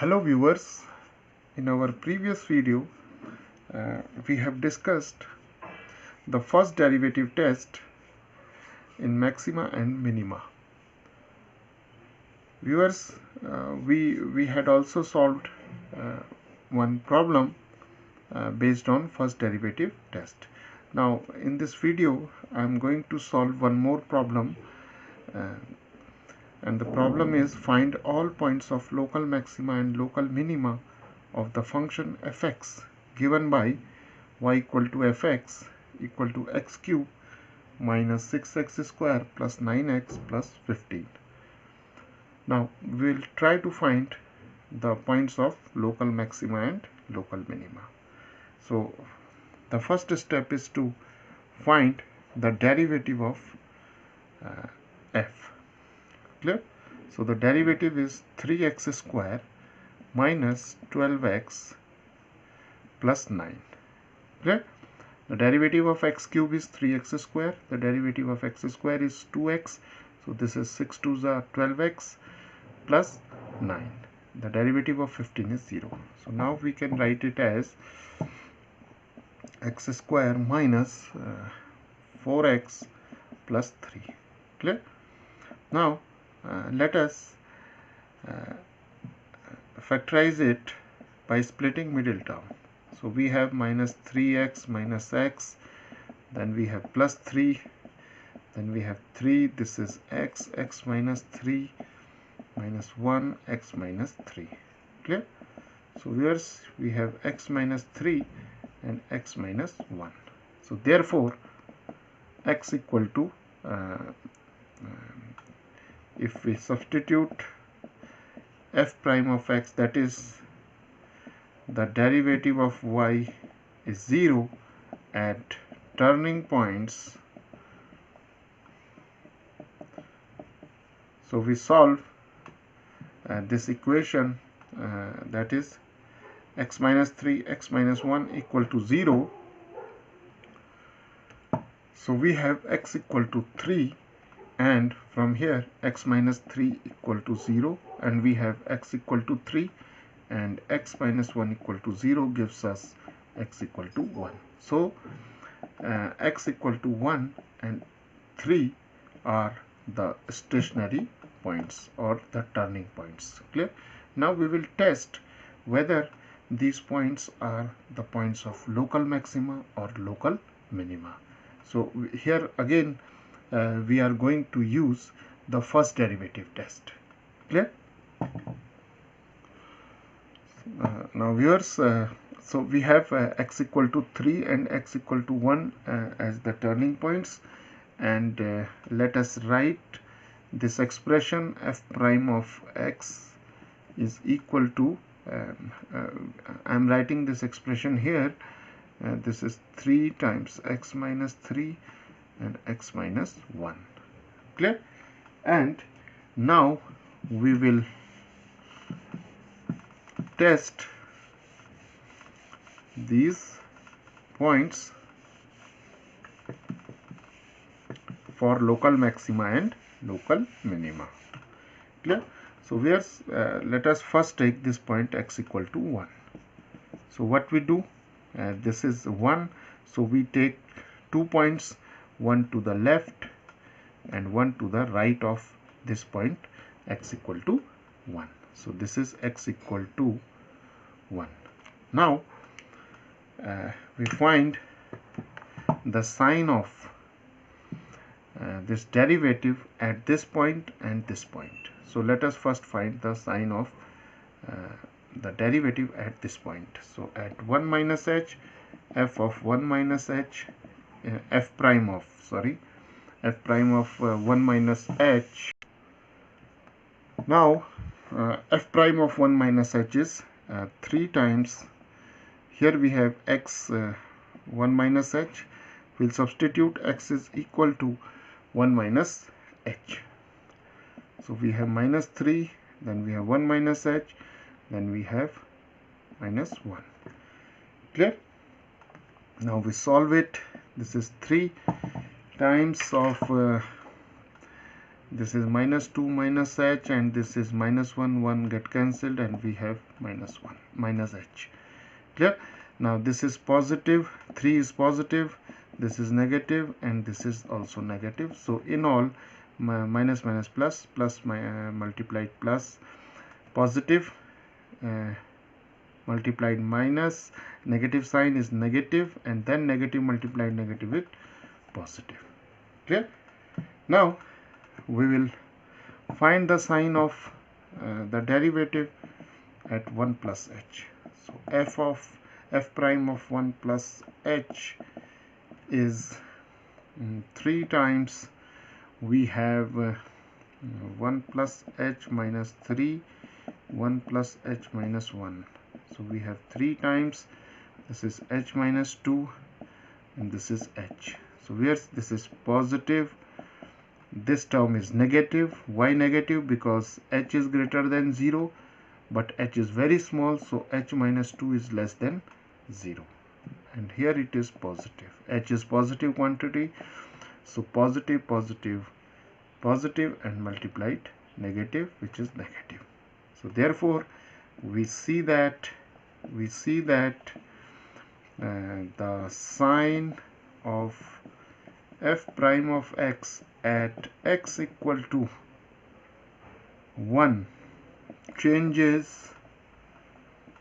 Hello viewers, in our previous video we have discussed the first derivative test in Maxima and Minima. Viewers, we had also solved one problem based on first derivative test. Now in this video I am going to solve one more problem and the problem is find all points of local maxima and local minima of the function fx given by y equal to fx equal to x cube minus 6x square plus 9x plus 15. Now we will try to find the points of local maxima and local minima. So the first step is to find the derivative of f. Clear? So the derivative is 3x square minus 12x plus 9. Clear? The derivative of x cube is 3x square. The derivative of x square is 2x. So this is 6 2s are 12x plus 9. The derivative of 15 is 0. So now we can write it as x square minus 4x plus 3. Clear? Now let us factorize it by splitting middle term. So we have minus 3x minus x, then we have plus 3, then we have 3, this is x, x minus 3, minus 1, x minus 3. Clear? So here's we have x minus 3 and x minus 1. So therefore x equal to if we substitute f prime of x, that is the derivative of y is 0 at turning points. So we solve this equation, that is x minus 3 x minus 1 equal to 0. So we have x equal to 3, and from here x minus 3 equal to 0, and we have x equal to 3 and x minus 1 equal to 0 gives us x equal to 1. So x equal to 1 and 3 are the stationary points or the turning points. Clear? Now we will test whether these points are the points of local maxima or local minima. So here again we are going to use the first derivative test. Clear? Now viewers, so we have x equal to 3 and x equal to 1 as the turning points, and let us write this expression f prime of x is equal to I am writing this expression here, this is 3 times x minus 3 and x minus 1. Clear? And now we will test these points for local maxima and local minima. Clear? So let us first take this point x equal to 1. So what we do, this is 1, so we take 2 points, one to the left and one to the right of this point x equal to 1. So this is x equal to 1. Now we find the sign of this derivative at this point and this point. So let us first find the sign of the derivative at this point. So at 1 minus h, f of 1 minus h, f prime of 1 minus h. Now f prime of 1 minus h is 3 times, here we have x 1 minus h, we'll substitute x is equal to 1 minus h. So we have minus 3, then we have 1 minus h, then we have minus 1. Clear? Now we solve it. This is 3 times of this is minus 2 minus h, and this is minus 1, 1 get cancelled, and we have minus 1 minus h. Clear? Now this is positive, 3 is positive, this is negative, and this is also negative. So in all, minus minus plus, plus multiplied plus, positive multiplied minus, negative sign is negative, and then negative multiplied negative with positive. Clear? Now we will find the sign of the derivative at 1 plus h. So f prime of 1 plus h is 3 times, we have 1 plus h minus 3, 1 plus h minus 1. So we have 3 times, this is h minus 2, and this is h. So where's this is positive, this term is negative. Why negative? Because h is greater than 0, but h is very small, so h minus 2 is less than 0. And here it is positive. H is positive quantity, so positive, positive, positive, and multiplied negative, which is negative. So therefore we see that the sign of f prime of x at x equal to 1 changes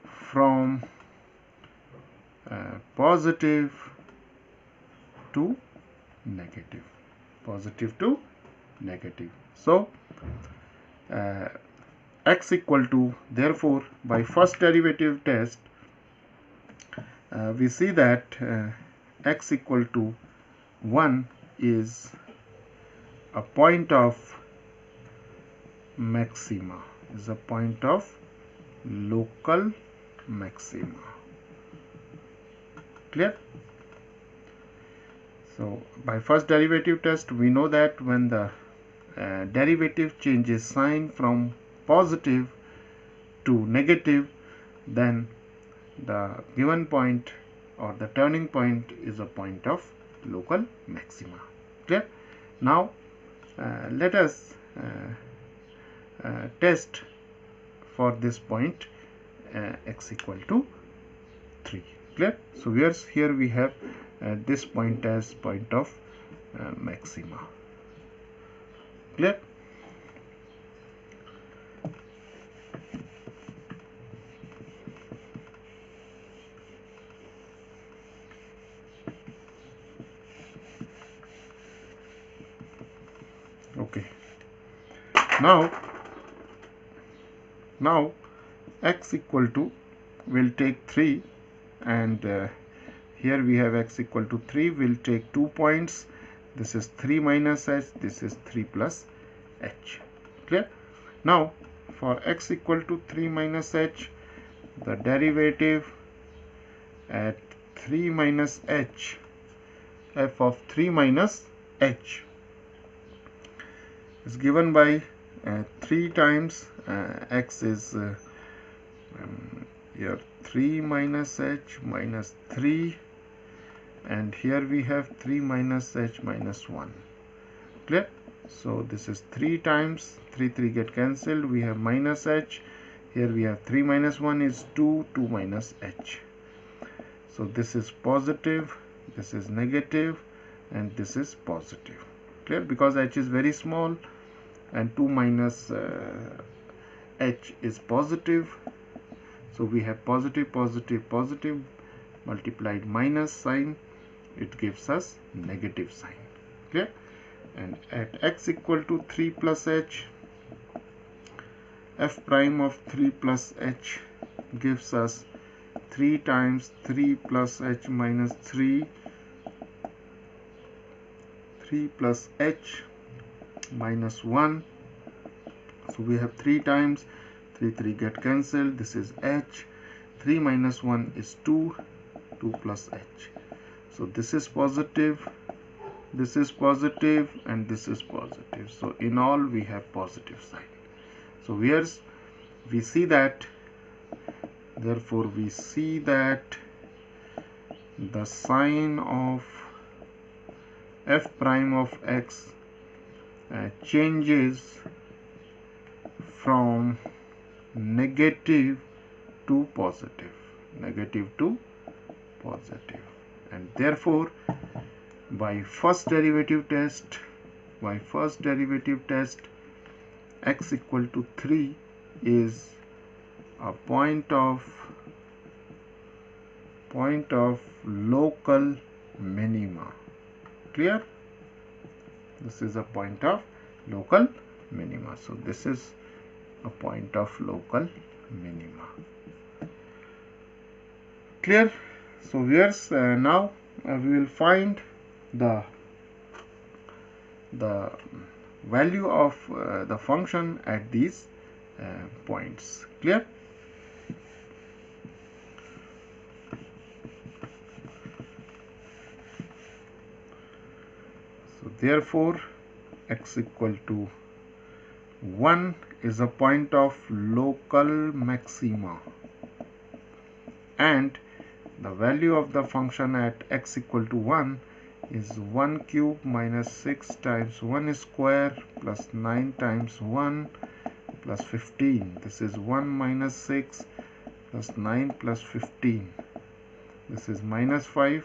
from positive to negative, So x equal to, therefore by first derivative test we see that x equal to 1 is a point of maxima, is a point of local maxima. Clear? So by first derivative test we know that when the derivative changes sign from positive to negative, then the given point or the turning point is a point of local maxima. Clear? Now let us test for this point x equal to 3. Clear? So here we have this point as point of maxima. Clear? Okay. Now x equal to, will take 3, and here we have x equal to 3, will take 2 points. This is 3 minus h, this is 3 plus h. Clear? Now for x equal to 3 minus h, the derivative at 3 minus h, f of 3 minus h, is given by 3 times x is here 3 minus h minus 3, and here we have 3 minus h minus 1. Clear? So this is 3 times, 3 get cancelled, we have minus h, here we have 3 minus 1 is 2, 2 minus h. So this is positive, this is negative, and this is positive. Clear? Because h is very small and 2 minus h is positive, so we have positive, positive, positive multiplied minus sign, it gives us negative sign. Clear? And at x equal to 3 plus h, f prime of 3 plus h gives us 3 times 3 plus h minus 3, 3 plus h minus 1. So we have 3 times, 3 get cancelled, this is h, 3 minus 1 is 2, 2 plus h. So this is positive, this is positive, and this is positive. So in all we have positive sign. So we see that, therefore we see that the sign of f prime of x changes from negative to positive, and therefore by first derivative test x equal to 3 is a point of local minima. Clear? This is a point of local minima. So this is a point of local minima. Clear? So here's now we will find the value of the function at these points. Clear? So therefore x equal to 1 is a point of local maxima, and the value of the function at x equal to 1 is 1 cube minus 6 times 1 square plus 9 times 1 plus 15. This is 1 minus 6 plus 9 plus 15. This is minus 5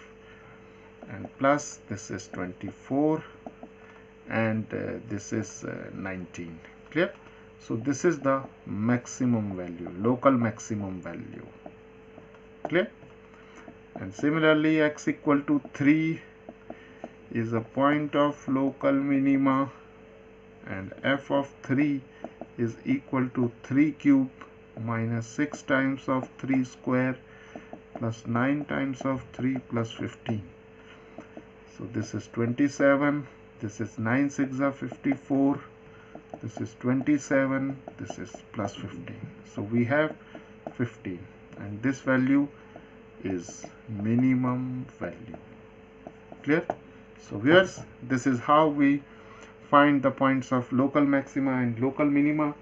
and plus this is 24 and this is 19. Clear? So this is the maximum value, local maximum value. Clear? And similarly x equal to 3 is a point of local minima, and f of 3 is equal to 3 cube minus 6 times of 3 square plus 9 times of 3 plus 15. So this is 27, this is 9 6 are 54, this is 27, this is plus 15. So we have 15, and this value is minimum value. Clear? So here's this is how we find the points of local maxima and local minima.